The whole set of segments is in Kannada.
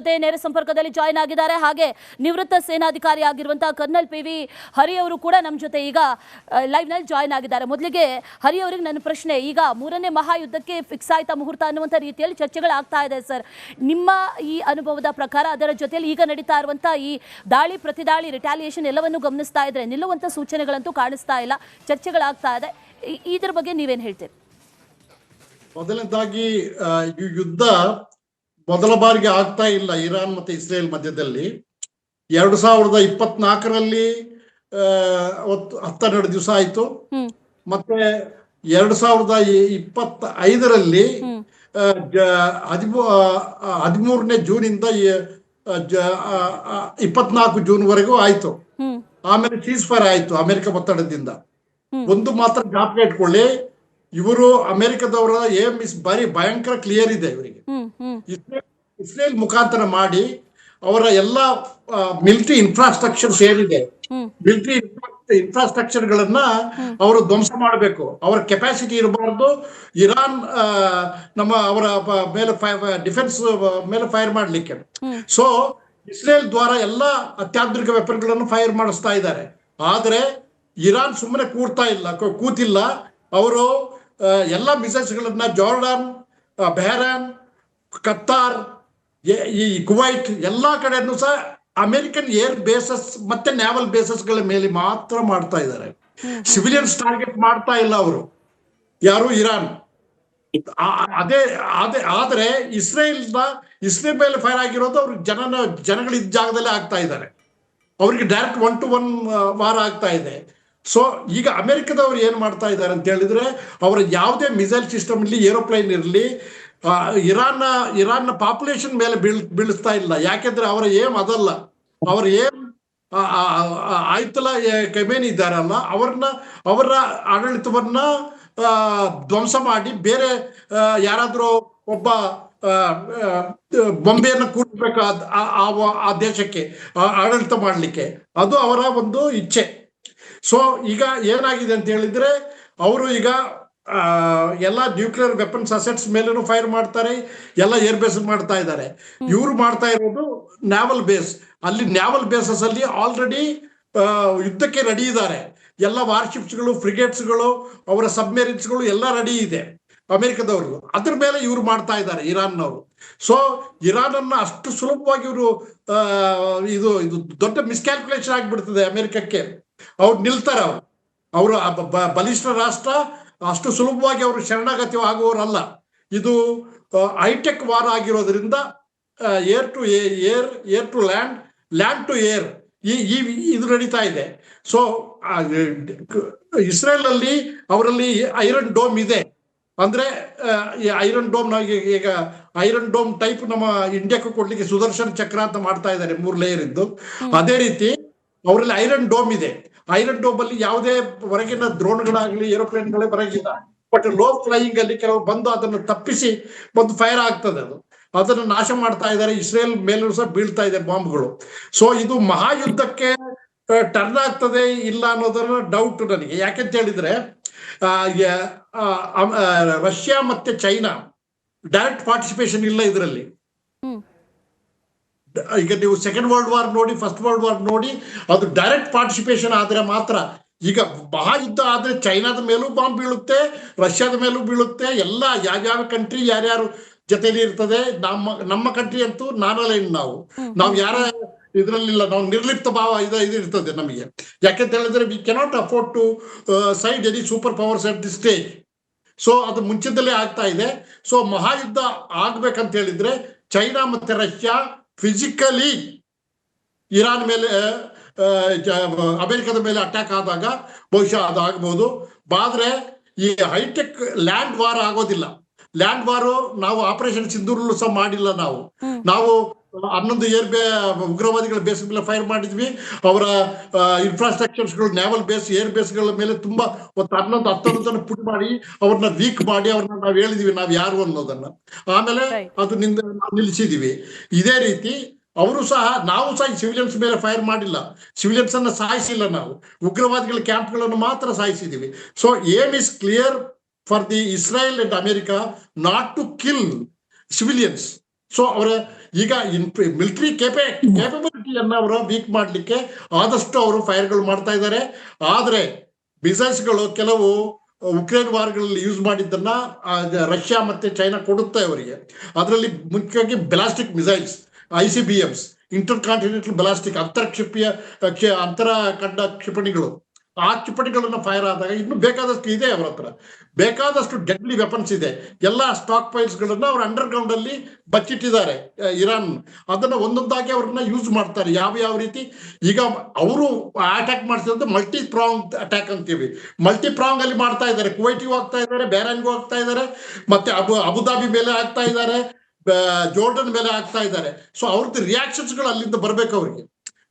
ಜೊತೆ ನೇರ ಸಂಪರ್ಕದಲ್ಲಿ ಜಾಯ್ನ್ ಆಗಿದ್ದಾರೆ. ಹಾಗೆ ನಿವೃತ್ತ ಸೇನಾಧಿಕಾರಿ ಆಗಿರುವಂತಹ ಕರ್ನಲ್ PV ಹರಿ ಅವರು ಕೂಡ ನಮ್ಮ ಜೊತೆ ಈಗ ಲೈವ್ ನಲ್ಲಿ ಜಾಯ್ನ್ ಆಗಿದ್ದಾರೆ. ಮೊದಲಿಗೆ ಹರಿ ಅವರಿಗೆ ನನ್ನ ಪ್ರಶ್ನೆ, ಈಗ ಮೂರನೇ ಮಹಾಯುದ್ಧಕ್ಕೆ ಫಿಕ್ಸ್ ಆಯ್ತಾ ಮುಹೂರ್ತ ಅನ್ನುವಂಥ ರೀತಿಯಲ್ಲಿ ಚರ್ಚೆಗಳಾಗ್ತಾ ಇದೆ ಸರ್. ನಿಮ್ಮ ಈ ಅನುಭವದ ಪ್ರಕಾರ ಅದರ ಜೊತೆಯಲ್ಲಿ ಈಗ ನಡೀತಾ ಇರುವಂತಹ ಈ ದಾಳಿ ಪ್ರತಿದಾಳಿ ರಿಟಾಲಿಯೇಷನ್ ಎಲ್ಲವನ್ನು ಗಮನಿಸ್ತಾ ಇದ್ರೆ ನಿಲ್ಲುವಂಥ ಸೂಚನೆಗಳಂತೂ ಕಾಣಿಸ್ತಾ ಇಲ್ಲ, ಚರ್ಚೆಗಳಾಗ್ತಾ ಇದೆ. ಇದರ ಬಗ್ಗೆ ನೀವೇನು ಹೇಳ್ತೀರಿ? ಮೊದಲನೇದಾಗಿ ಯುದ್ಧ ಮೊದಲ ಬಾರಿಗೆ ಆಗ್ತಾ ಇಲ್ಲ ಇರಾನ್ ಮತ್ತೆ ಇಸ್ರೇಲ್ ಮಧ್ಯದಲ್ಲಿ. 2024ರಲ್ಲಿ 12 ದಿವಸ ಆಯ್ತು. ಮತ್ತೆ 2025ರಲ್ಲಿ 13ನೇ ಜೂನಿಂದ 24 ಜೂನ್ ವರೆಗೂ ಆಯ್ತು. ಆಮೇಲೆ ಸೀಸ್ ಫೈರ್ ಆಯ್ತು ಅಮೆರಿಕ ಒತ್ತಡದಿಂದ. ಒಂದು ಮಾತ್ರ ಜ್ಞಾಪಕ ಇಟ್ಕೊಳ್ಳಿ, ಇವರು ಅಮೆರಿಕದವರ ಏಮ್ ಬಾರಿ ಭಯಂಕರ ಕ್ಲಿಯರ್ ಇದೆ ಇವರಿಗೆ. ಇಸ್ರೇಲ್ ಮುಖಾಂತರ ಮಾಡಿ ಅವರ ಎಲ್ಲ ಮಿಲಿಟರಿ ಇನ್ಫ್ರಾಸ್ಟ್ರಕ್ಚರ್ಸ್ ಏನಿದೆ, ಮಿಲಿಟರಿ ಇನ್ಫ್ರಾಸ್ಟ್ರಕ್ಚರ್ ಗಳನ್ನ ಅವರು ಧ್ವಂಸ ಮಾಡಬೇಕು. ಅವರ ಕೆಪಾಸಿಟಿ ಇರಬಾರ್ದು. ಇರಾನ್ ಅವರ ಮೇಲೆ ಡಿಫೆನ್ಸ್ ಮೇಲೆ ಫೈರ್ ಮಾಡ್ಲಿಕ್ಕೆ. ಸೊ ಇಸ್ರೇಲ್ ದ್ವಾರ ಎಲ್ಲ ಅತ್ಯಾಧುನಿಕ ವೆಪನ್ಗಳನ್ನು ಫೈರ್ ಮಾಡಿಸ್ತಾ ಇದ್ದಾರೆ. ಆದ್ರೆ ಇರಾನ್ ಸುಮ್ಮನೆ ಕೂತಿಲ್ಲ. ಅವರು ಎಲ್ಲ ಮಿಸೈಲ್ಸ್ ಗಳನ್ನ ಜಾರ್ಡನ್, ಬೆಹರಾನ್, ಕತ್ತಾರ್, ಈ ಕುವೈಟ್ ಎಲ್ಲಾ ಕಡೆನೂ ಸಹ ಅಮೆರಿಕನ್ ಏರ್ ಬೇಸಸ್ ಮತ್ತೆ ನ್ಯಾವಲ್ ಬೇಸಸ್ ಗಳ ಮೇಲೆ ಮಾತ್ರ ಮಾಡ್ತಾ ಇದ್ದಾರೆ. ಸಿವಿಲಿಯನ್ಸ್ ಟಾರ್ಗೆಟ್ ಮಾಡ್ತಾ ಇಲ್ಲ ಅವರು ಯಾರು, ಇರಾನ್. ಆದ್ರೆ ಇಸ್ರೇಲ್ ಮೇಲೆ ಫೈರ್ ಆಗಿರೋದು ಅವ್ರಿಗೆ ಜನಗಳಿದ್ದ ಜಾಗದಲ್ಲೇ ಆಗ್ತಾ ಇದ್ದಾರೆ. ಅವ್ರಿಗೆ ಡೈರೆಕ್ಟ್ 1-to-1 ವಾರ ಆಗ್ತಾ ಇದೆ. ಸೊ ಈಗ ಅಮೆರಿಕದವ್ರು ಏನ್ ಮಾಡ್ತಾ ಇದ್ದಾರೆ ಅಂತ ಹೇಳಿದ್ರೆ, ಅವರ ಯಾವುದೇ ಮಿಸೈಲ್ ಸಿಸ್ಟಮ್ ಇರಲಿ, ಏರೋಪ್ಲೇನ್ ಇರಲಿ, ಇರಾನ್ನ ಪಾಪ್ಯುಲೇಷನ್ ಮೇಲೆ ಬೀಳಿಸ್ತಾ ಇಲ್ಲ. ಯಾಕೆಂದ್ರೆ ಅವರ ಏಮ್ ಅದಲ್ಲ. ಅವರ ಏಮ್ ಆಯ್ತಲ್ಲ ಖಮೇನಿ ಇದ್ದಾರಲ್ಲ, ಅವರ ಆಡಳಿತವನ್ನ ಧ್ವಂಸ ಮಾಡಿ ಬೇರೆ ಯಾರಾದ್ರೂ ಒಬ್ಬ ಬೊಂಬೆಯನ್ನು ಕೂಡಬೇಕು ಆ ದೇಶಕ್ಕೆ ಆಡಳಿತ ಮಾಡ್ಲಿಕ್ಕೆ. ಅದು ಅವರ ಒಂದು ಇಚ್ಛೆ. ಸೊ ಈಗ ಏನಾಗಿದೆ ಅಂತ ಹೇಳಿದ್ರೆ, ಅವರು ಈಗ ಎಲ್ಲ ನ್ಯೂಕ್ಲಿಯರ್ ವೆಪನ್ಸ್ ಅಸೆಟ್ಸ್ ಮೇಲೂ ಫೈರ್ ಮಾಡ್ತಾರೆ, ಎಲ್ಲ ಏರ್ ಬೇಸ್ ಮಾಡ್ತಾ ಇದ್ದಾರೆ. ಇವ್ರು ಮಾಡ್ತಾ ಇರೋದು ನ್ಯಾವಲ್ ಬೇಸ್. ಅಲ್ಲಿ ನ್ಯಾವಲ್ ಬೇಸಸ್ ಅಲ್ಲಿ ಆಲ್ರೆಡಿ ಯುದ್ಧಕ್ಕೆ ರೆಡಿ ಇದ್ದಾರೆ. ಎಲ್ಲ ವಾರ್ಶಿಪ್ಸ್ಗಳು, ಫ್ರಿಗೇಟ್ಸ್ಗಳು, ಅವರ ಸಬ್ಮೆರಿನ್ಸ್ಗಳು ಎಲ್ಲ ರೆಡಿ ಇದೆ ಅಮೆರಿಕದವ್ರಿಗೂ. ಅದ್ರ ಮೇಲೆ ಇವ್ರು ಮಾಡ್ತಾ ಇದ್ದಾರೆ ಇರಾನ್ನವರು. ಸೊ ಇರಾನ್ ಅನ್ನ ಅಷ್ಟು ಸುಲಭವಾಗಿ ಇವರು ಇದು ದೊಡ್ಡ ಮಿಸ್ಕ್ಯಾಲ್ಕುಲೇಷನ್ ಆಗ್ಬಿಡ್ತದೆ ಅಮೆರಿಕಕ್ಕೆ. ಅವ್ರು ನಿಲ್ತಾರೆ. ಅವರು ಬಲಿಷ್ಠ ರಾಷ್ಟ್ರ, ಅಷ್ಟು ಸುಲಭವಾಗಿ ಅವರು ಶರಣಾಗತಿ ಆಗುವವರಲ್ಲ. ಇದು ಹೈಟೆಕ್ ವಾರ ಆಗಿರೋದ್ರಿಂದ air to air, air to land, land to air ಇದು ನಡೀತಾ ಇದೆ. ಸೊ ಇಸ್ರೇಲ್ ಅಲ್ಲಿ ಅವರಲ್ಲಿ ಐರನ್ ಡೋಮ್ ಇದೆ. ಅಂದ್ರೆ ಐರನ್ ಡೋಮ್ ಈಗ ಐರನ್ ಡೋಮ್ ಟೈಪ್ ನಮ್ಮ ಇಂಡಿಯಾಕ್ಕೂ ಕೊಡ್ಲಿಕ್ಕೆ ಸುದರ್ಶನ್ ಚಕ್ರ ಅಂತ ಮಾಡ್ತಾ ಇದ್ದಾರೆ, 3 ಲೇಯರ್ ಇದ್ದು. ಅದೇ ರೀತಿ ಅವರಲ್ಲಿ ಐರನ್ ಡೋಮ್ ಇದೆ. ಐರನ್ ಡೋಮ್ ಅಲ್ಲಿ ಯಾವುದೇ ಹೊರಗಿನ ಡ್ರೋನ್ಗಳಾಗ್ಲಿ, ಏರೋಪ್ಲೇನ್ಗಳೇ ಬರಂಗಿಲ್ಲ. ಬಟ್ ಲೋ ಫ್ಲೈಯಿಂಗ್ ಅಲ್ಲಿ ಕೆಲವು ಬಂದು ಅದನ್ನು ತಪ್ಪಿಸಿ ಒಂದು ಫೈರ್ ಆಗ್ತದೆ. ಅದನ್ನು ನಾಶ ಮಾಡ್ತಾ ಇದ್ದಾರೆ. ಇಸ್ರೇಲ್ ಮೇಲೂ ಸಹ ಬೀಳ್ತಾ ಇದೆ ಬಾಂಬ್ಗಳು. ಸೊ ಇದು ಮಹಾಯುದ್ಧಕ್ಕೆ ಟರ್ನ್ ಆಗ್ತದೆ ಇಲ್ಲ ಅನ್ನೋದನ್ನ ಡೌಟ್ ನನಗೆ. ಯಾಕೆಂತ ಹೇಳಿದ್ರೆ ರಷ್ಯಾ ಮತ್ತೆ ಚೈನಾ ಡೈರೆಕ್ಟ್ ಪಾರ್ಟಿಸಿಪೇಷನ್ ಇಲ್ಲ ಇದರಲ್ಲಿ. ಈಗ ನೀವು ಸೆಕೆಂಡ್ ವರ್ಲ್ಡ್ ವಾರ್ ನೋಡಿ, ಫಸ್ಟ್ ವರ್ಲ್ಡ್ ವಾರ್ ನೋಡಿ, ಅದು ಡೈರೆಕ್ಟ್ ಪಾರ್ಟಿಸಿಪೇಷನ್ ಆದ್ರೆ ಮಾತ್ರ. ಈಗ ಮಹಾಯುದ್ಧ ಆದ್ರೆ ಚೈನಾದ ಮೇಲೂ ಬಾಂಬ್ ಬೀಳುತ್ತೆ, ರಷ್ಯಾದ ಮೇಲೂ ಬೀಳುತ್ತೆ. ಎಲ್ಲ ಯಾವ್ಯಾವ ಕಂಟ್ರಿ ಯಾರ್ಯಾರು ಜೊತೆಲಿ ಇರ್ತದೆ. ನಮ್ಮ ಕಂಟ್ರಿ ಅಂತೂ ನಾನಲೈನ್. ನಾವು ಯಾರ ಇದ್ರಲ್ಲಿಲ್ಲ, ನಾವು ನಿರ್ಲಿಪ್ತ ಭಾವ ಇದು ಇರ್ತದೆ ನಮಗೆ. ಯಾಕೆಂತ ಹೇಳಿದ್ರೆ we cannot afford to side any super powers at the stage. So ಅದು ಮುಂಚಿತದಲ್ಲೇ ಆಗ್ತಾ ಇದೆ. ಸೊ ಮಹಾಯುದ್ಧ ಆಗ್ಬೇಕಂತ ಹೇಳಿದ್ರೆ ಚೈನಾ ಮತ್ತೆ ರಷ್ಯಾ ಫಿಸಿಕಲಿ ಇರಾನ್ ಮೇಲೆ, ಅಮೆರಿಕದ ಮೇಲೆ ಅಟ್ಯಾಕ್ ಆದಾಗ ಬಹುಶಃ ಅದು ಆಗ್ಬಹುದು. ಆದ್ರೆ ಈ ಹೈಟೆಕ್ ಲ್ಯಾಂಡ್ ವಾರ್ ಆಗೋದಿಲ್ಲ. ಲ್ಯಾಂಡ್ ವಾರು ನಾವು ಆಪರೇಷನ್ ಸಿಂಧೂರಲ್ಲೂ ಸಹ ಮಾಡಿಲ್ಲ. ನಾವು 11 ಉಗ್ರವಾದಿಗಳ ಬೇಸ್ ಮೇಲೆ ಫೈರ್ ಮಾಡಿದ್ವಿ. ಅವರ ಇನ್ಫ್ರಾಸ್ಟ್ರಕ್ಚರ್ಸ್ಗಳು, ನ್ಯಾವಲ್ ಬೇಸ್, ಏರ್ ಬೇಸ್ಗಳ ಮೇಲೆ ತುಂಬಾ 11-12 ಜನ ಪುಟ್ ಮಾಡಿ ಅವ್ರನ್ನ ವೀಕ್ ಮಾಡಿ ಅವ್ರನ್ನ ನಾವು ಹೇಳಿದ್ವಿ ನಾವು ಯಾರು ಅನ್ನೋದನ್ನ. ಆಮೇಲೆ ಅದು ನಿಲ್ಲಿಸಿದೀವಿ. ಇದೇ ರೀತಿ ಅವರು ಸಹ, ನಾವು ಸಹ ಸಿವಿಲಿಯನ್ಸ್ ಮೇಲೆ ಫೈರ್ ಮಾಡಿಲ್ಲ, ಸಿವಿಲಿಯನ್ಸ್ ಅನ್ನ ಸಾಯಿಸಿಲ್ಲ. ನಾವು ಉಗ್ರವಾದಿಗಳ ಕ್ಯಾಂಪ್ಗಳನ್ನು ಮಾತ್ರ ಸಾಯಿಸಿದೀವಿ. So aim is clear for the Israel and America not to kill civilians. So ಅವರ ಈಗ ಮಿಲಿಟರಿ ಕೇಪಬಿಲಿಟಿಯನ್ನ ಅವರು ವೀಕ್ ಮಾಡಲಿಕ್ಕೆ ಆದಷ್ಟು ಅವರು ಫೈರ್ಗಳು ಮಾಡ್ತಾ ಇದ್ದಾರೆ. ಆದ್ರೆ ಮಿಸೈಲ್ಸ್ಗಳು ಕೆಲವು ಉಕ್ರೇನ್ ವಾರ್ಗಳಲ್ಲಿ ಯೂಸ್ ಮಾಡಿದ್ದನ್ನ ರಷ್ಯಾ ಮತ್ತೆ ಚೈನಾ ಕೊಡುತ್ತೆ ಅವರಿಗೆ. ಅದರಲ್ಲಿ ಮುಖ್ಯವಾಗಿ blastic missiles, ICBMs, inter continental blastic ಅಂತರ ಕಂಡ ಕ್ಷಿಪಣಿಗಳು. ಆ ಕ್ಷಿಪಣಿಗಳನ್ನ ಫೈರ್ ಆದಾಗ ಇನ್ನು ಬೇಕಾದಷ್ಟು ಇದೆ ಅವರ ಹತ್ರ, ಬೇಕಾದಷ್ಟು ಡೆಡ್ಲಿ ವೆಪನ್ಸ್ ಇದೆ. ಎಲ್ಲ ಸ್ಟಾಕ್ ಪೈಲ್ಸ್ ಗಳನ್ನ ಅವ್ರು ಅಂಡರ್ ಗ್ರೌಂಡ್ ಅಲ್ಲಿ ಬಚ್ಚಿಟ್ಟಿದ್ದಾರೆ ಇರಾನ್. ಅದನ್ನ ಒಂದೊಂದಾಗಿ ಅವ್ರನ್ನ ಯೂಸ್ ಮಾಡ್ತಾರೆ ಯಾವ ರೀತಿ. ಈಗ ಅವರು ಅಟ್ಯಾಕ್ ಮಾಡ್ತಿರೋದು ಮಲ್ಟಿ ಪ್ರಾಂಗ್ ಅಟ್ಯಾಕ್ ಅಂತೀವಿ. ಮಲ್ಟಿ ಪ್ರಾಂಗ್ ಅಲ್ಲಿ ಮಾಡ್ತಾ ಇದ್ದಾರೆ. ಕುವೈಟಿಗೂ ಆಗ್ತಾ ಇದ್ದಾರೆ, ಬೇರಾನ್ಗೂ ಆಗ್ತಾ ಇದ್ದಾರೆ, ಮತ್ತೆ ಅಬುದಾಬಿ ಮೇಲೆ ಆಗ್ತಾ ಇದ್ದಾರೆ, ಜೋರ್ಡನ್ ಮೇಲೆ ಆಗ್ತಾ ಇದ್ದಾರೆ. ಸೊ ಅವ್ರದ್ದು ರಿಯಾಕ್ಷನ್ಸ್ಗಳು ಅಲ್ಲಿಂದ ಬರ್ಬೇಕು ಅವರಿಗೆ.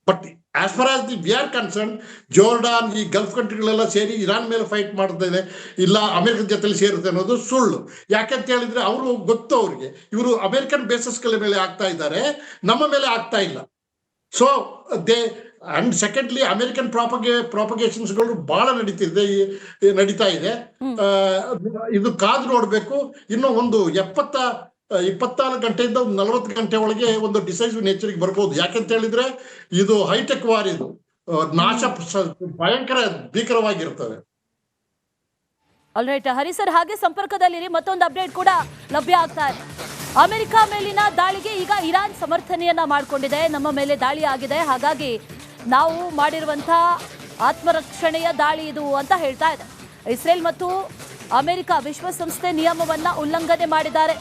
But as far as we are concern, Jordan, ಈ ಗಲ್ಫ್ ಕಂಟ್ರಿಗಳೆಲ್ಲ ಸೇರಿ ಇರಾನ್ ಮೇಲೆ ಫೈಟ್ ಮಾಡ್ತಾ ಇದೆ, ಇಲ್ಲ ಅಮೆರಿಕದ ಜೊತೆಲಿ ಸೇರುತ್ತೆ ಅನ್ನೋದು ಸುಳ್ಳು. ಯಾಕೆಂತ ಹೇಳಿದ್ರೆ ಅವರು ಗೊತ್ತು ಅವ್ರಿಗೆ, ಇವರು ಅಮೆರಿಕನ್ ಬೇಸಸ್ಗಳ ಮೇಲೆ ಆಗ್ತಾ ಇದ್ದಾರೆ, ನಮ್ಮ ಮೇಲೆ ಆಗ್ತಾ ಇಲ್ಲ. ಸೊ ಅಂಡ್ ಸೆಕೆಂಡ್ಲಿ ಅಮೆರಿಕನ್ ಪ್ರಾಪಗೇಷನ್ಸ್ಗಳು ಬಹಳ ನಡೀತಾ ಇದೆ. ಇದು ಕಾದು ನೋಡ್ಬೇಕು. ಇನ್ನು ಒಂದು 24 ಗಂಟೆಯಿಂದ 40 ಗಂಟೆ ಒಳಗೆ ಒಂದು ಡಿಸೈಸಿವ್ ನೇಚರ್ಗೆ ಬರ್ಬೋದು. ಯಾಕೆಂತ ಹೇಳಿದ್ರೆ ಇದು ಹೈಟೆಕ್ ವಾರ್, ಇದು ನಾಶ ಭಯಂಕರ ಭೀಕರವಾಗಿರ್ತದೆ. ಆಲ್ರೈಟ್ ಹರಿ ಸರ್, ಹಾಗೆ ಸಂಪರ್ಕದಲ್ಲಿರಿ. ಮತ್ತೊಂದು ಅಪ್ಡೇಟ್ ಕೂಡ ಲಭ್ಯ ಆಗ್ತಾ ಇದೆ. ಅಮೆರಿಕ ಮೇಲಿನ ದಾಳಿಗೆ ಈಗ ಇರಾನ್ ಸಮರ್ಥನೆಯನ್ನ ಮಾಡಿಕೊಂಡಿದೆ. ನಮ್ಮ ಮೇಲೆ ದಾಳಿ ಆಗಿದೆ, ಹಾಗಾಗಿ ನಾವು ಮಾಡಿರುವಂತಹ ಆತ್ಮರಕ್ಷಣೆಯ ದಾಳಿ ಇದು ಅಂತ ಹೇಳ್ತಾ ಇದೆ. ಇಸ್ರೇಲ್ ಮತ್ತು ಅಮೆರಿಕ ವಿಶ್ವಸಂಸ್ಥೆ ನಿಯಮವನ್ನ ಉಲ್ಲಂಘನೆ ಮಾಡಿದ್ದಾರೆ.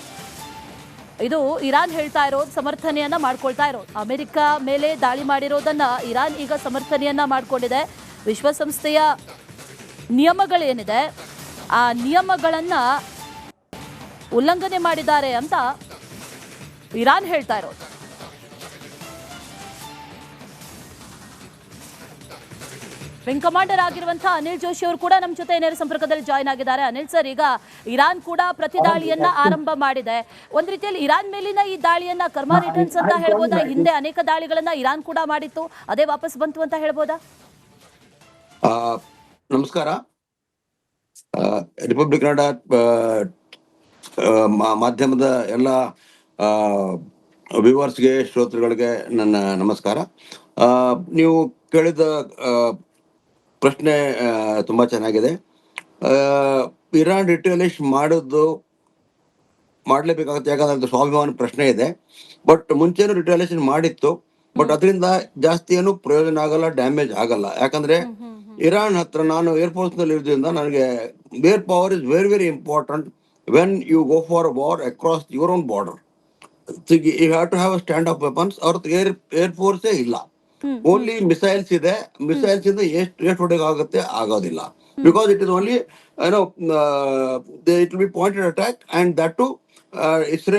ಇದು ಇರಾನ್ ಹೇಳ್ತಾ ಇರೋದು, ಸಮರ್ಥನೆಯನ್ನ ಮಾಡ್ಕೊಳ್ತಾ ಇರೋದು. ಅಮೆರಿಕ ಮೇಲೆ ದಾಳಿ ಮಾಡಿರೋದನ್ನ ಇರಾನ್ ಈಗ ಸಮರ್ಥನೆಯನ್ನ ಮಾಡಿಕೊಂಡಿದೆ. ವಿಶ್ವಸಂಸ್ಥೆಯ ನಿಯಮಗಳೇನಿದೆ ಆ ನಿಯಮಗಳನ್ನ ಉಲ್ಲಂಘನೆ ಮಾಡಿದ್ದಾರೆ ಅಂತ ಇರಾನ್ ಹೇಳ್ತಾ ಇರೋದು. ವಿಂಗ್ ಕಮಾಂಡರ್ ಆಗಿರುವಂತಹ ಅನಿಲ್ ಜೋಶಿ ಅವರು ಕೂಡ ನಮ್ಮ ಜೊತೆ ನೇರ ಸಂಪರ್ಕದಲ್ಲಿ ಜಾಯ್ನ್ ಆಗಿದ್ದಾರೆ. ಅನಿಲ್ ಸರ್, ಈಗ ಇರಾನ್ ಕೂಡ ಪ್ರತಿ ದಾಳಿಯನ್ನ ಆರಂಭ ಮಾಡಿದೆ. ಒಂದ್ ರೀತಿಯಲ್ಲಿ ಇರಾನ್ ಮೇಲಿನ ಈ ದಾಳಿಯನ್ನ ಕರ್ಮ ರಿಟರ್ನ್ಸ್ ಅಂತ ಹೇಳ್ಬೋದಾ? ಹಿಂದೆ ಅನೇಕ ದಾಳಿಗಳನ್ನ ಇರಾನ್ ಕೂಡ ಮಾಡಿತ್ತು, ಅದೇ ವಾಪಸ್ ಬಂತು ಅಂತ ಹೇಳ್ಬೋದಾ? ನಮಸ್ಕಾರ. ರಿಪಬ್ಲಿಕ್ ಕನ್ನಡ ಮಾಧ್ಯಮದ ಎಲ್ಲ ವ್ಯೂವರ್ಸ್ಗೆ, ಶ್ರೋತೃಗಳಿಗೆ ನನ್ನ ನಮಸ್ಕಾರ. ನೀವು ಕೇಳಿದ ಪ್ರಶ್ನೆ ತುಂಬಾ ಚೆನ್ನಾಗಿದೆ. ಇರಾನ್ ರಿಟೇಲಿಯೇಷನ್ ಮಾಡಲೇಬೇಕಾಗುತ್ತೆ, ಯಾಕಂದ್ರೆ ಅದು ಸ್ವಾಭಿಮಾನ ಪ್ರಶ್ನೆ ಇದೆ. ಬಟ್ ಮುಂಚೆನೂ ರಿಟೇಲಿಯೇಷನ್ ಮಾಡಿತ್ತು, ಬಟ್ ಅದರಿಂದ ಜಾಸ್ತಿ ಏನು ಪ್ರಯೋಜನ ಆಗಲ್ಲ, ಡ್ಯಾಮೇಜ್ ಆಗಲ್ಲ. ಯಾಕಂದ್ರೆ ಇರಾನ್ ಹತ್ರ ನಾನು ಏರ್ಫೋರ್ಸ್ ನಲ್ಲಿ ಇರೋದ್ರಿಂದ ನನಗೆ air power is very very important when you go for war across your own border. You have to have stand off weapons. ಅವ್ರದ್ದು ಏರ್ ಫೋರ್ಸೇ ಇಲ್ಲ, ಓನ್ಲಿ ಮಿಸೈಲ್ಸ್ ಇದೆ. ಮಿಸೈಲ್ಸ್ ಇಂದ ಎಷ್ಟು ಹೊಡೆಗೆ ಆಗುತ್ತೆ, ಆಗೋದಿಲ್ಲ. Because it is only it will be pointed attack, and that too Israel